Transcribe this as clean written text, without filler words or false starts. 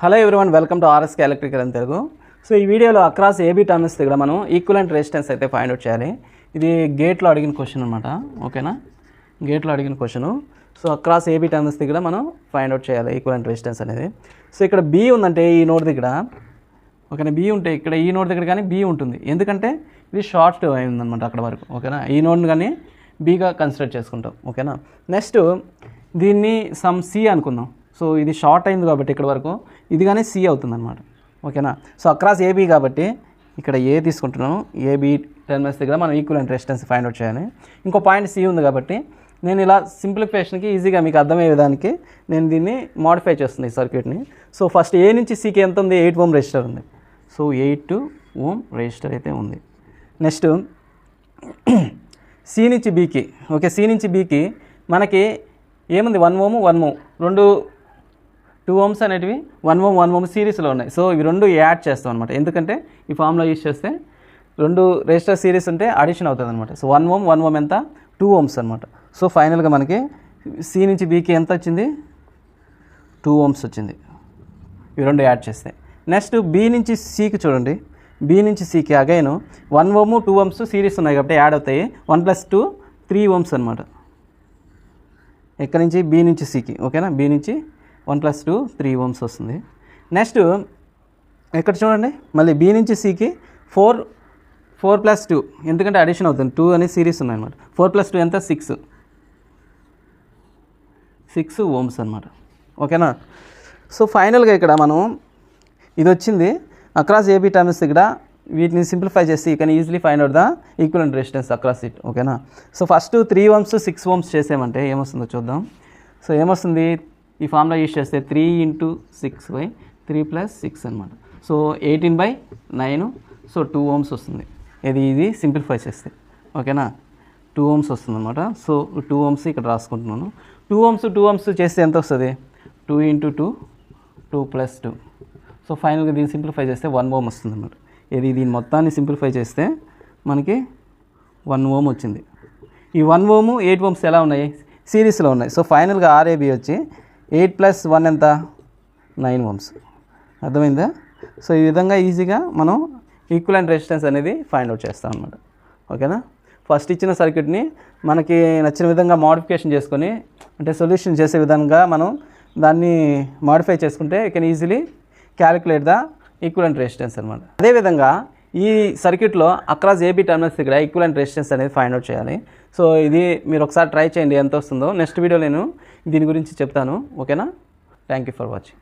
Hello everyone, welcome to RSK electrical అని Telugu. So ఈ వీడియోలో అక్రాస్ ఏబీ టర్మ్స్ దగ్గర మనం ఈక్వలెంట్ రెసిస్టెన్స్ అయితే ఫైండ్ అవుట్ చేయాలి. ఇది గేట్లో అడిగిన క్వశ్చన్ అనమాట. ఓకేనా, గేట్లో అడిగిన question. So across AB terms దగ్గర మనం ఫైండ్ అవుట్ చేయాలి ఈక్వలెంట్ రెసిస్టెన్స్ అనేది. సో ఇక్కడ బీ ఉందంటే ఈ నోడ్ దగ్గర, ఓకేనా, బీ ఉంటే ఇక్కడ ఈ నోడ్ దగ్గర కానీ బీ ఉంటుంది, ఎందుకంటే ఇది షార్ట్ అయిందనమాట అక్కడ వరకు. ఓకేనా, ఈ నోడ్ని కానీ బీగా కన్సిడర్ చేసుకుంటాం. ఓకేనా, నెక్స్ట్ దీన్ని సమ్ సి అనుకుందాం. సో ఇది షార్ట్ అయింది కాబట్టి ఇక్కడ వరకు ఇది కానీ సి అవుతుంది అనమాట. ఓకేనా, సో అక్రాస్ ఏబీ కాబట్టి ఇక్కడ ఏ తీసుకుంటున్నాను, ఏబీ టర్మినల్స్ దగ్గర మనం ఈక్వలెంట్ రెసిస్టెన్స్ ఫైండ్ అవుట్ చేయాలి. ఇంకో పాయింట్ సి ఉంది కాబట్టి నేను ఇలా సింప్లిఫికేషన్కి ఈజీగా మీకు అర్థమయ్యే విధానికి నేను దీన్ని మోడిఫై చేస్తుంది ఈ సర్క్యూట్ని. సో ఫస్ట్ ఏ నుంచి సికి ఎంత ఉంది, 8 ఓం రెసిస్టర్ ఉంది. సో 8 ఓం రెసిస్టర్ అయితే ఉంది. నెక్స్ట్ సి నుంచి బీకి, ఓకే, సి నుంచి బీకి మనకి ఏముంది, 1 ఓము 1 ఓం, 2 ఓమ్స్ అనేటివి 1 ఓం సిరీస్లో ఉన్నాయి. సో ఇవి రెండు యాడ్ చేస్తాం అనమాట, ఎందుకంటే ఈ ఫామ్లో యూజ్ చేస్తే రెండు రెసిస్టర్ సిరీస్ ఉంటే అడిషన్ అవుతుంది అనమాట. సో 1 ఓం ఎంత, 2 ఓమ్స్ అనమాట. సో ఫైనల్గా మనకి సి నుంచి బీకి ఎంత వచ్చింది, 2 ఓమ్స్ వచ్చింది, ఇవి రెండు యాడ్ చేస్తే. నెక్స్ట్ బీ నుంచి సికి చూడండి, బీ నుంచి సికి అగైన్ 1 ఓము 2 ఓమ్స్ సిరీస్ ఉన్నాయి కాబట్టి యాడ్ అవుతాయి. 1 + 2 3 ఓమ్స్ అనమాట. ఎక్కడి నుంచి, బీ నుంచి సికి. ఓకేనా, బీ నుంచి 1 + 2 3 ఓమ్స్ వస్తుంది. నెక్స్ట్ ఇక్కడ చూడండి, మళ్ళీ బీ నుంచి సికి 4 + 2, ఎందుకంటే అడిషన్ అవుతుంది, 2 అనే సిరీస్ ఉన్నాయన్నమాట. 4 + 2 ఎంత, 6 ఓమ్స్ అనమాట. ఓకేనా, సో ఫైనల్గా ఇక్కడ మనం ఇది వచ్చింది అక్రాస్ ఏబీ టర్మ్స్ దగ్గర. వీటిని సింప్లిఫై చేసి you can easily find out the equivalent resistance across it. ఓకేనా, సో ఫస్ట్ 3 ఓమ్స్ 6 ఓమ్స్ చేసామంటే ఏమొస్తుందో చూద్దాం. సో ఏమొస్తుంది, ఈ ఫార్ములా యూజ్ చేస్తే 3 × 6/3 + 6 అనమాట. సో 18/9, సో 2 ఓమ్స్ వస్తుంది. ఇది సింప్లిఫై చేస్తే. ఓకేనా, 2 ఓమ్స్ వస్తుంది అనమాట. సో 2 ఓమ్స్ ఇక్కడ రాసుకుంటున్నాను. 2 ఓమ్స్ చేస్తే ఎంత వస్తుంది, 2 × 2 2 + 2. సో ఫైనల్గా దీన్ని సింప్లిఫై చేస్తే 1 ఓం వస్తుంది అనమాట. దీని మొత్తాన్ని సింప్లిఫై చేస్తే మనకి 1 ఓం వచ్చింది. ఈ 1 ఓము 8 ఓమ్స్ ఎలా ఉన్నాయి, సిరీస్లో ఉన్నాయి. సో ఫైనల్గా ఆర్ఏబీ వచ్చి 8 + 1 ఎంత, 9 ఓమ్స్. అర్థమైందా? సో ఈ విధంగా ఈజీగా మనం ఈక్వలెంట్ రెసిస్టెన్స్ అనేది ఫైండ్ అవుట్ చేస్తాం అనమాట. ఓకేనా, ఫస్ట్ ఇచ్చిన సర్క్యూట్ని మనకి నచ్చిన విధంగా మోడిఫికేషన్ చేసుకొని, అంటే సొల్యూషన్ చేసే విధంగా మనం దాన్ని మోడిఫై చేసుకుంటే you can easily calculate the equivalent resistance అనమాట. అదేవిధంగా ఈ సర్క్యూట్లో అక్రాస్ ఏబీ టర్మినల్స్ దగ్గర ఈక్వలెంట్ రెసిస్టెన్స్ అనేది ఫైండ్ అవుట్ చేయాలి. సో ఇది మీరు ఒకసారి ట్రై చేయండి ఎంత వస్తుందో. నెక్స్ట్ వీడియో నేను దీని గురించి చెప్తాను. ఓకేనా, థ్యాంక్ యూ ఫర్ వాచింగ్.